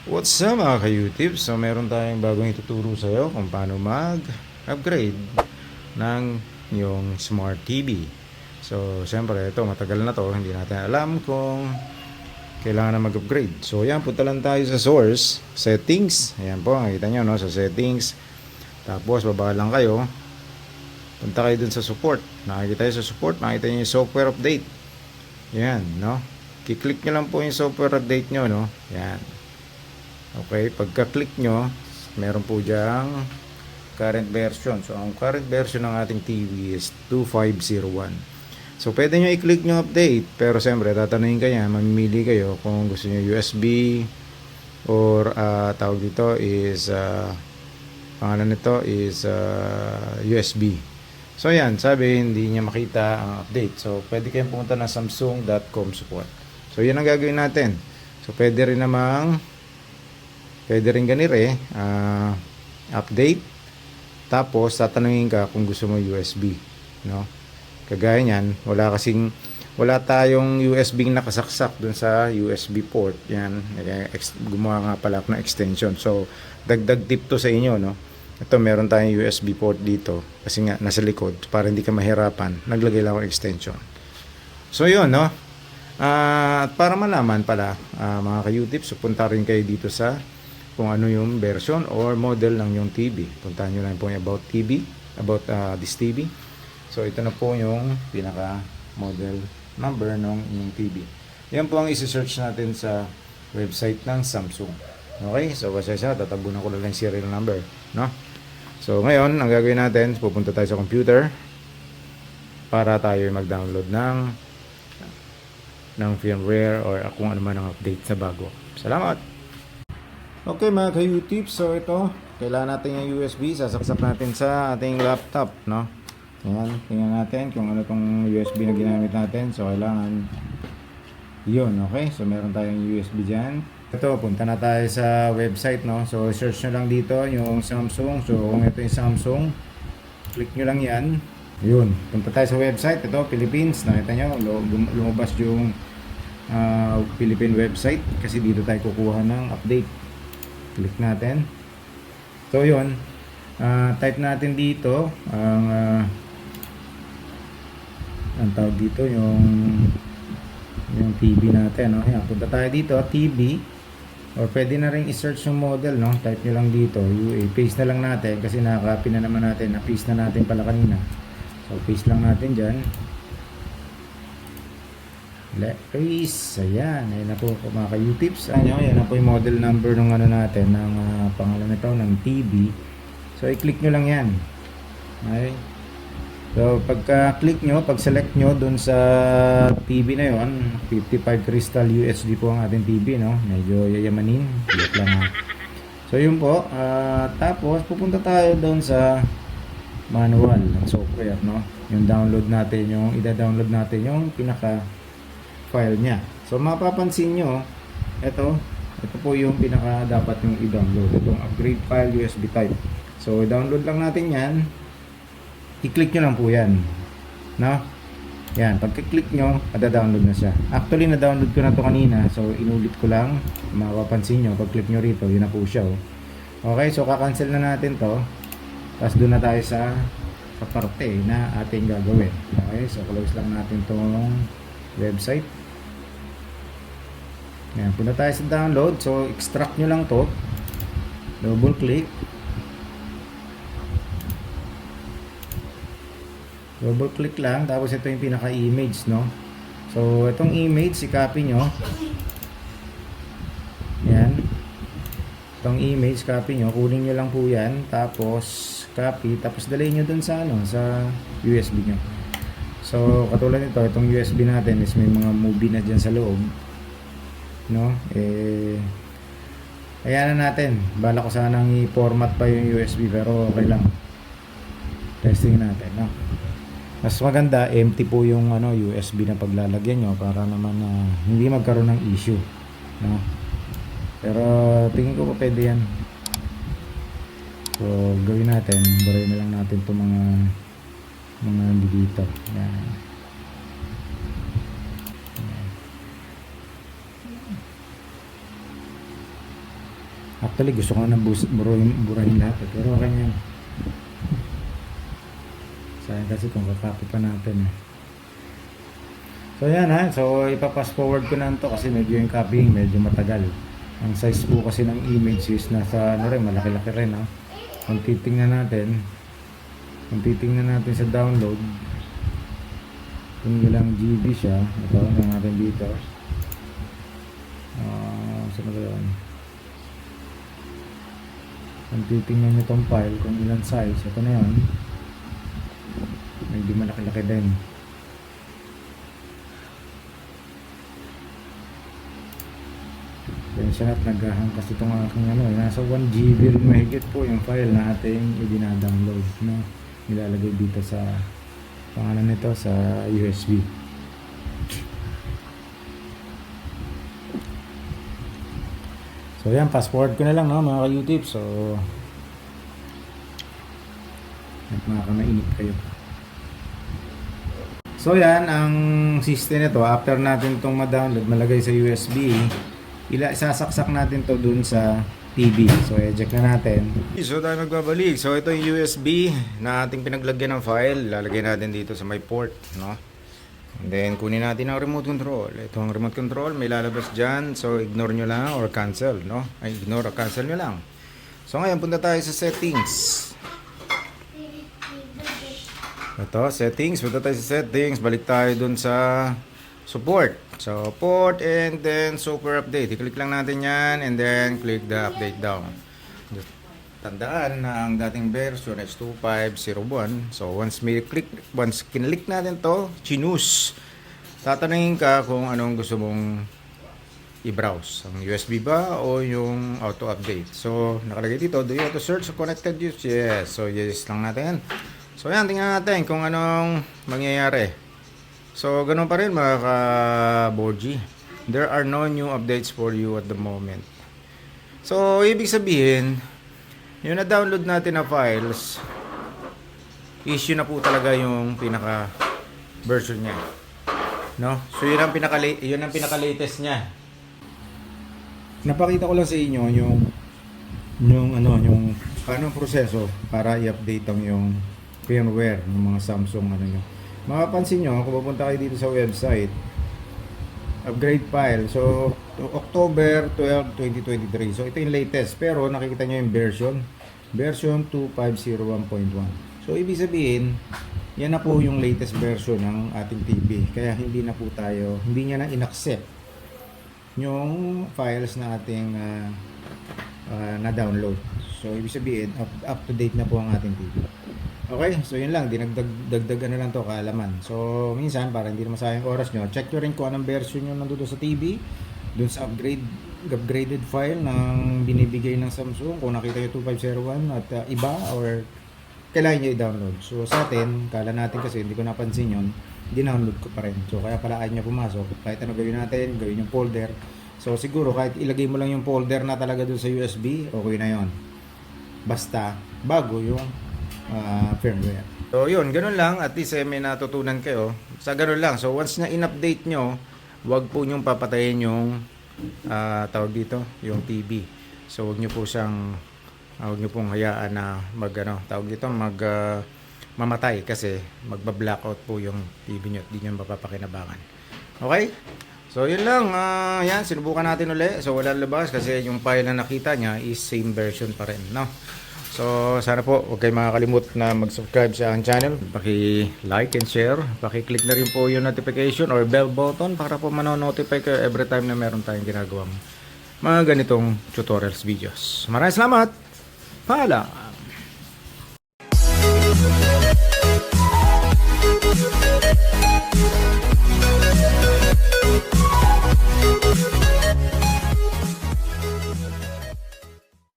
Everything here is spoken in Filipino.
What's up mga ka-YouTube? So meron tayong bagong ituturo sa iyo kung paano mag-upgrade ng yung Smart TV. So siyempre ito matagal na to, hindi natin alam kung kailangan na mag-upgrade. So yan, punta lang tayo sa source, settings. Ayan po, nakita nyo no, sa settings. Tapos baba lang kayo. Punta kayo dun sa support. Nakikita nyo sa support, makikita nyo yung software update. Yan, no? Kiklik nyo lang po yung software update nyo, no? Yan. Okay, pagka-click nyo, meron po diyang current version. So, ang current version ng ating TV is 2501. So, pwede nyo i-click nyo update. Pero, siyempre, tatanungin kayo, mamimili kayo kung gusto nyo USB or tawag dito is pangalan nito is USB. So, yan. Sabi, hindi niya makita ang update. So, pwede kayong pumunta na samsung.com support. So, yan ang gagawin natin. So, pwede rin ganire update, tapos tatanungin ka kung gusto mo USB, no? Kagaya niyan, wala tayong USB nakasaksak dun sa USB port. Yan, gumawa nga pala ako ng extension. So dagdag tip to sa inyo, no? Ito, meron tayong USB port dito kasi nga nasa likod, para hindi ka mahirapan, naglagay lang ako extension. So yun, no? At para malaman pala, mga ka-YouTube, so punta rin kayo dito sa kung ano yung version or model ng yung TV. Puntahan nyo lang po yung about this TV. So ito na po yung pinaka model number ng inyong TV. Yan po ang isi-search natin sa website ng Samsung. Okay, so pasensya, tatabunan ko lang yung serial number, no? So ngayon, ang gagawin natin, pupunta tayo sa computer para tayo mag-download ng firmware or kung ano man ang update sa bago. Salamat! Okay mga ka-YouTube, so ito, kailangan natin yung USB, sasaksak natin sa ating laptop, no? Ayan, tingnan natin kung ano tong USB na ginamit natin. So kailangan yun, okay? So meron tayong USB dyan. Ito, punta na tayo sa website, no? So search nyo lang dito yung Samsung. So kung ito yung Samsung, click nyo lang yan. Yun, punta tayo sa website. Ito, Philippines, nakita nyo, lumabas yung Philippine website kasi dito tayo kukuha ng update. Click natin. So yun, type natin dito ang tawag dito yung TV natin, no? Ayan, punta tayo dito, TV, or pwede na rin i-search yung model, no? Type nyo lang dito, UA, paste na lang natin kasi nakaka-copy na naman natin, na-paste na natin pala kanina. So paste lang natin dyan. Paste, ayan na po mga ka-YouTubes. Ayan na po yung model number ng ano natin, ng pangalan nito ng TV. So i-click nyo lang yan. Okay. So pagka-click nyo, pag-select nyo dun sa TV na yon, 55 crystal UHD po ang ating TV, no? Medyo yayamanin, click lang ha. So yun po, tapos pupunta tayo doon sa manual ng software, no? Yung download natin, yung ida-download natin yung pinaka file niya. So mapapansin nyo, ito po yung pinaka dapat yung i-download, itong upgrade file USB type. So download lang natin yan, i-click nyo lang po yan, no? Yan, pagka-click nyo, ada-download na siya. Actually na-download ko na to kanina, so inulit ko lang. Mapapansin nyo, pag-click nyo rito, yun na po siya, oh. Okay, so kakancel na natin to, tapos doon na tayo sa parte na ating gagawin. Okay, so close lang natin tong website. Yan, punta tayo sa download. So extract nyo lang to, double click, lang, tapos ito yung pinaka image, no? So itong image, i-copy nyo. Yan, itong image, copy nyo, kunin nyo lang po yan, tapos copy, tapos dalhin nyo dun sa sa USB nyo. So katulad nito, itong USB natin is may mga movie na dyan sa loob, no? Kaya na natin, bala ko sanang i-format pa yung USB, pero okay lang, testing natin, no? Mas maganda empty po yung USB na paglalagyan nyo para naman hindi magkaroon ng issue, no? Pero tingin ko pa pwede yan. So gawin natin, baray na lang natin itong mga dito. Yan. Actually, gusto ko na burahin lahat. Pero okay yan. Sayang kasi kung kakopy pa natin. So yan ha. So ipapass forward ko na to kasi medyo yung copying medyo matagal. Ang size po kasi ng image is nasa ano rin, malaki-laki rin ha. Kung titingnan natin sa download, kung ilang GB siya, ito na natin dito. Saan ba yun? Kung titingnan nyo itong file, kung ilang size, ito na yun. Medyo malaki-laki din. Siya at naghahang kasi itong aking ano, nasa 1 GB rin mahigit po yung file na ating i-download, no? Nilalagay dito sa pangalan nito sa USB. So yan, fast forward ko na lang, no, mga ka-YouTube. So at makakamainip kayo. So yan ang system nito. After natin itong ma-download, malagay sa USB, isasaksak natin to dun sa TV. So eject na natin. So tayo magbabalik. So ito yung USB na ating pinaglagyan ng file. Lalagay natin dito sa may port, no? And then kunin natin ang remote control. Ito ang remote control, may lalabas dyan. So ignore nyo lang or cancel, no? Ay, ignore or cancel nyo lang. So ngayon punta tayo sa settings. Ito, settings. Punta tayo sa settings. Balik tayo dun sa support. So, port and then super update. I-click lang natin yan and then click the update down. Tandaan na ang dating version is 2501. So, once kinlik natin to, chinus, tatanungin ka kung anong gusto mong i-browse. Ang USB ba o yung auto-update. So, nakalagay dito, do you want to search connected use? Yes. So, yes lang natin. So, yan, tingnan natin kung anong mangyayari. So, ganun pa rin mga ka-Borgi. There are no new updates for you at the moment. So, ibig sabihin, yung na-download natin na files, issue na po talaga yung pinaka-version niya. No? So, yun ang pinaka-latest niya. Napakita ko lang sa inyo yung paano proseso para i-update ang yung firmware ng mga Samsung nyo. Mapapansin nyo, kung pupunta kayo dito sa website, upgrade file. So, October 12, 2023. So, ito yung latest. Pero, nakikita nyo yung version 2501.1. So, ibig sabihin, yan na po yung latest version ng ating TV. Kaya, hindi niya na in-accept yung files na ating na-download. So, ibig sabihin, up to date na po ang ating TV. Okay, so yun lang, dinagdagan na lang to kaalaman. So minsan para hindi na masayang oras nyo, check nyo rin kung anong version yung nandoon sa TV, dun sa upgraded file ng binibigay ng Samsung, kung nakita nyo 2501 at iba or kailangan nyo i-download. So sa atin, kala natin kasi hindi ko napansin yun, dinownload ko pa rin. So kaya pala ayaw nyo pumasok, kahit ano gawin natin, gawin yung folder. So siguro kahit ilagay mo lang yung folder na talaga dun sa USB, okay na yon. Basta bago yung firmware. So yun, ganun lang, at least may natutunan kayo sa ganun lang. So once na in-update nyo, wag po nyong papatayin yung tawag dito, yung TV. So wag nyo pong hayaan na mamatay kasi magba-blackout po yung TV nyo at di nyo mapapakinabangan. Okay? So yun lang, yan, sinubukan natin ulit. So wala labas kasi yung file na nakita nya is same version pa rin, no? So, sana po huwag kayong makakalimut na mag-subscribe sa aking channel. Paki-like and share. Paki-click na rin po yung notification or bell button para po manonotify kayo every time na meron tayong ginagawang mga ganitong tutorials videos. Maraming salamat! Paalam!